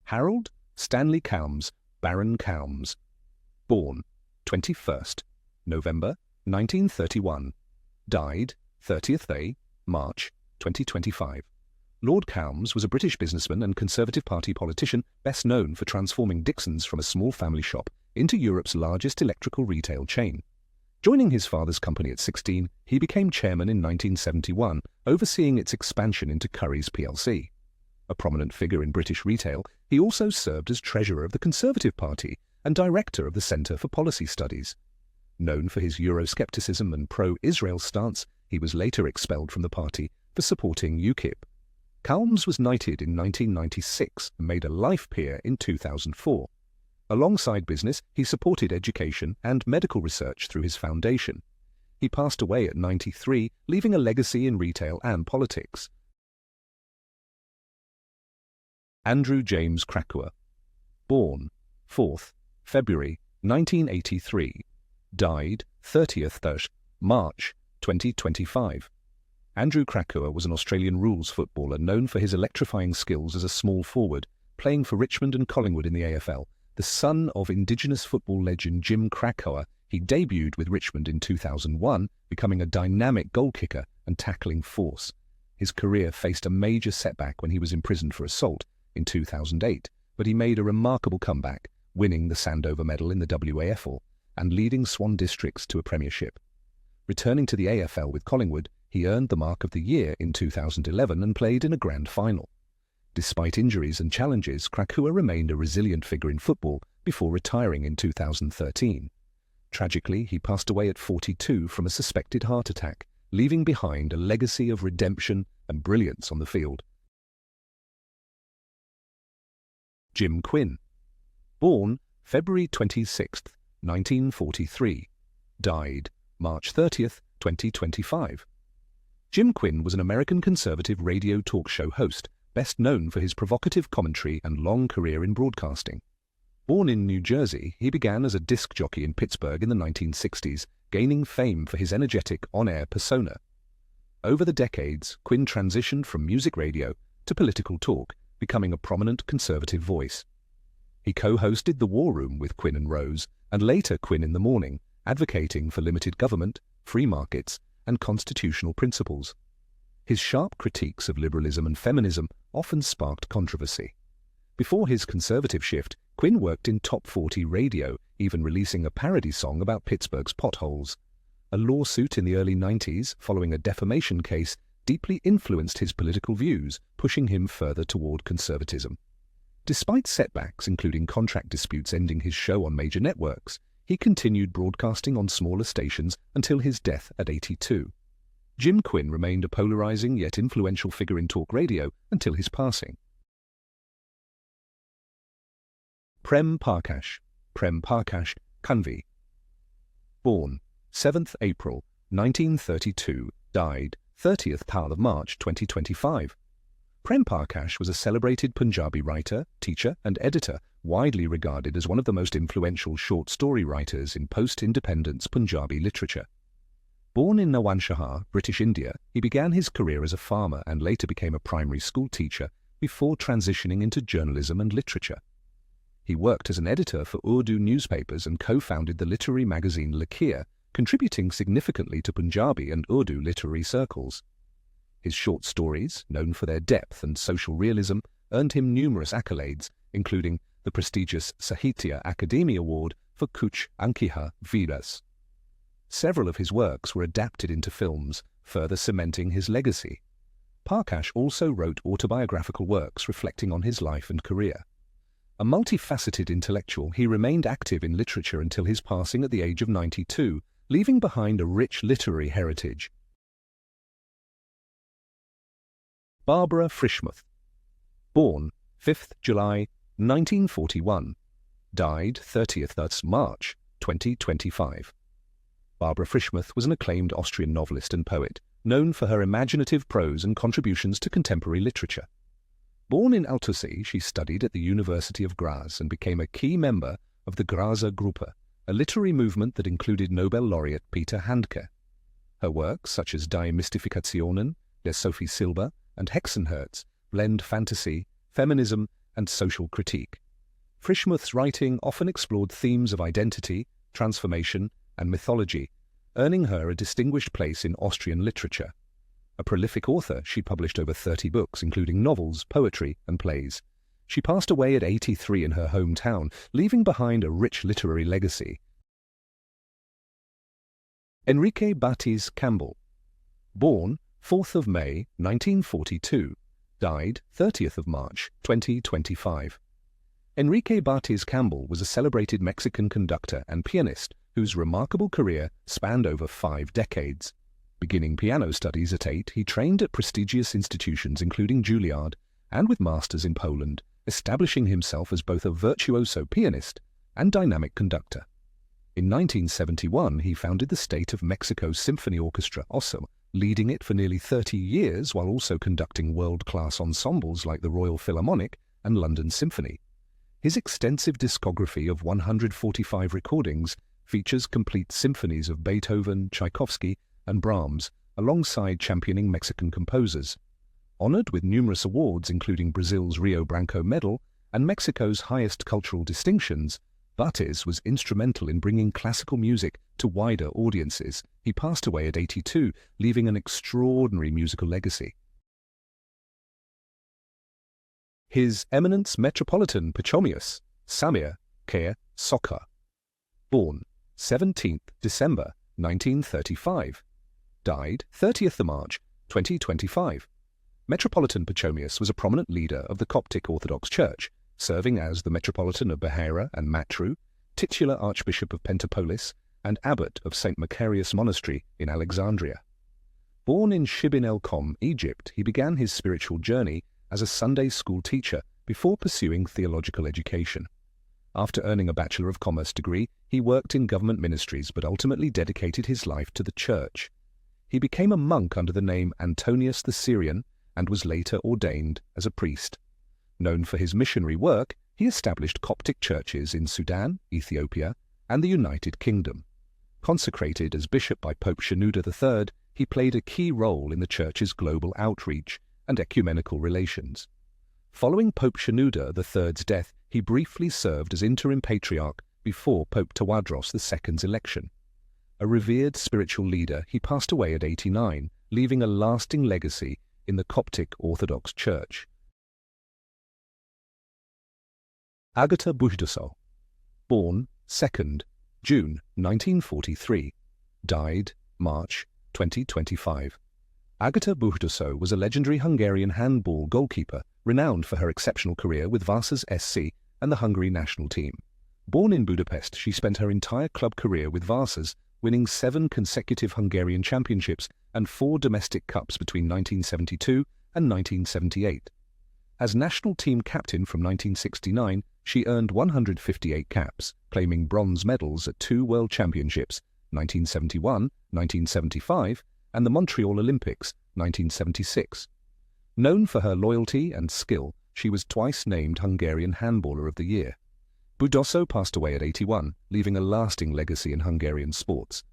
Harold Stanley Kalms, Baron Kalms. Born 21st November 1931. Died 30th March 2025. Lord Kalms was a British businessman and Conservative Party politician best known for transforming Dixons from a small family shop into Europe's largest electrical retail chain. Joining his father's company at 16, he became chairman in 1971, overseeing its expansion into Currys plc. A prominent figure in British retail, he also served as treasurer of the Conservative Party and director of the Centre for Policy Studies. Known for his Euroscepticism and pro-Israel stance, he was later expelled from the party for supporting UKIP. Kalms was knighted in 1996 and made a life peer in 2004. Alongside business, he supported education and medical research through his foundation. He passed away at 93, leaving a legacy in retail and politics. Andrew James Krakauer. Born 4th February 1983. Died 30th March 2025. Andrew Krakauer was an Australian rules footballer known for his electrifying skills as a small forward, playing for Richmond and Collingwood in the AFL. The son of Indigenous football legend Jim Krakauer, he debuted with Richmond in 2001, becoming a dynamic goal kicker and tackling force. His career faced a major setback when he was imprisoned for assault in 2008, but he made a remarkable comeback, winning the Sandover Medal in the WAFL and leading Swan Districts to a premiership. Returning to the AFL with Collingwood, he earned the Mark of the Year in 2011 and played in a grand final. Despite injuries and challenges, Krakauer remained a resilient figure in football before retiring in 2013. Tragically, he passed away at 42 from a suspected heart attack, leaving behind a legacy of redemption and brilliance on the field. Jim Quinn. Born February 26, 1943. Died March 30, 2025. Jim Quinn was an American conservative radio talk show host, best known for his provocative commentary and long career in broadcasting. Born in New Jersey, he began as a disc jockey in Pittsburgh in the 1960s, gaining fame for his energetic on-air persona. Over the decades, Quinn transitioned from music radio to political talk, becoming a prominent conservative voice. He co-hosted The War Room with Quinn and Rose, and later Quinn in the Morning, advocating for limited government, free markets, and constitutional principles. His sharp critiques of liberalism and feminism often sparked controversy. Before his conservative shift, Quinn worked in top 40 radio, even releasing a parody song about Pittsburgh's potholes. A lawsuit in the early 90s, following a defamation case, deeply influenced his political views, pushing him further toward conservatism. Despite setbacks, including contract disputes ending his show on major networks, he continued broadcasting on smaller stations until his death at 82. Jim Quinn remained a polarizing yet influential figure in talk radio until his passing. Prem Parkash. Prem Parkash, Kanvi. Born 7th April 1932. Died 30th March 2025. Prem Parkash was a celebrated Punjabi writer, teacher and editor, widely regarded as one of the most influential short story writers in post-independence Punjabi literature. Born in Nawanshahar, British India, he began his career as a farmer and later became a primary school teacher before transitioning into journalism and literature. He worked as an editor for Urdu newspapers and co-founded the literary magazine Lakir, contributing significantly to Punjabi and Urdu literary circles. His short stories, known for their depth and social realism, earned him numerous accolades, including the prestigious Sahitya Akademi Award for Kuch Ankiha Vidas. Several of his works were adapted into films, further cementing his legacy. Parkash also wrote autobiographical works reflecting on his life and career. A multifaceted intellectual, he remained active in literature until his passing at the age of 92, leaving behind a rich literary heritage. Barbara Frischmuth. Born 5th July 1941. Died 30th March 2025. Barbara Frischmuth was an acclaimed Austrian novelist and poet, known for her imaginative prose and contributions to contemporary literature. Born in Altaussee, she studied at the University of Graz and became a key member of the Grazer Gruppe, a literary movement that included Nobel laureate Peter Handke. Her works, such as Die Mystifikationen, Der Sophie Silber, and Hexenherz, blend fantasy, feminism, and social critique. Frischmuth's writing often explored themes of identity, transformation, and mythology, earning her a distinguished place in Austrian literature. A prolific author, she published over 30 books, including novels, poetry, and plays. She passed away at 83 in her hometown, leaving behind a rich literary legacy. Enrique Bátiz Campbell. Born 4th of May 1942, died 30th of March 2025. Enrique Bátiz Campbell was a celebrated Mexican conductor and pianist whose remarkable career spanned over 5 decades. Beginning piano studies at 8, he trained at prestigious institutions including Juilliard and with masters in Poland, establishing himself as both a virtuoso pianist and dynamic conductor. In 1971, he founded the State of Mexico Symphony Orchestra, OSSO, leading it for nearly 30 years while also conducting world-class ensembles like the Royal Philharmonic and London Symphony. His extensive discography of 145 recordings features complete symphonies of Beethoven, Tchaikovsky, and Brahms, alongside championing Mexican composers. Honored with numerous awards including Brazil's Rio Branco Medal and Mexico's highest cultural distinctions, Bátiz was instrumental in bringing classical music to wider audiences. He passed away at 82, leaving an extraordinary musical legacy. His Eminence Metropolitan Pachomius Samir Kaya Sokka. Born 17th December 1935. Died 30th March 2025. Metropolitan Pachomius was a prominent leader of the Coptic Orthodox Church, serving as the Metropolitan of Behaira and Matru, titular Archbishop of Pentapolis, and Abbot of St. Macarius Monastery in Alexandria. Born in Shibin el-Qom, Egypt, he began his spiritual journey as a Sunday school teacher before pursuing theological education. After earning a Bachelor of Commerce degree, he worked in government ministries but ultimately dedicated his life to the church. He became a monk under the name Antonius the Syrian and was later ordained as a priest. Known for his missionary work, he established Coptic churches in Sudan, Ethiopia, and the United Kingdom. Consecrated as bishop by Pope Shenouda III, he played a key role in the church's global outreach and ecumenical relations. Following Pope Shenouda III's death, he briefly served as interim patriarch before Pope Tawadros II's election. A revered spiritual leader, he passed away at 89, leaving a lasting legacy in the Coptic Orthodox Church. Agata Buhdusau. Born 2nd June 1943. Died March 2025. Agata Buhdusau was a legendary Hungarian handball goalkeeper, renowned for her exceptional career with Vasas SC and the Hungary national team. Born in Budapest, she spent her entire club career with Vasas, winning 7 consecutive Hungarian championships and 4 domestic cups between 1972 and 1978. As national team captain from 1969, she earned 158 caps, claiming bronze medals at 2 World Championships, 1971, 1975, and the Montreal Olympics, 1976. Known for her loyalty and skill, she was twice named Hungarian Handballer of the Year. Buhdusau passed away at 81, leaving a lasting legacy in Hungarian sports.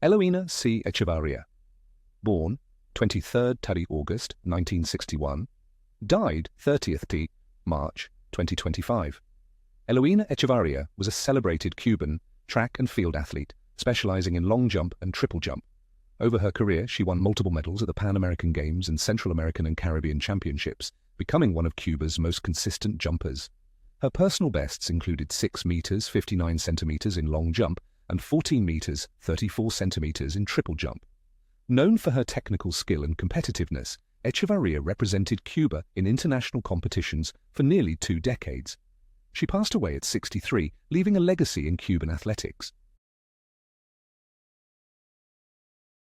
Eloína C. Echevarría. Born 23rd August 1961. Died 30th March 2025. Eloína Echevarría was a celebrated Cuban track and field athlete, specializing in long jump and triple jump. Over her career, she won multiple medals at the Pan American Games and Central American and Caribbean Championships, becoming one of Cuba's most consistent jumpers. Her personal bests included 6 meters 59 centimeters in long jump and 14 meters 34 centimeters in triple jump. Known for her technical skill and competitiveness, Echevarría represented Cuba in international competitions for nearly 2 decades. She passed away at 63, leaving a legacy in Cuban athletics.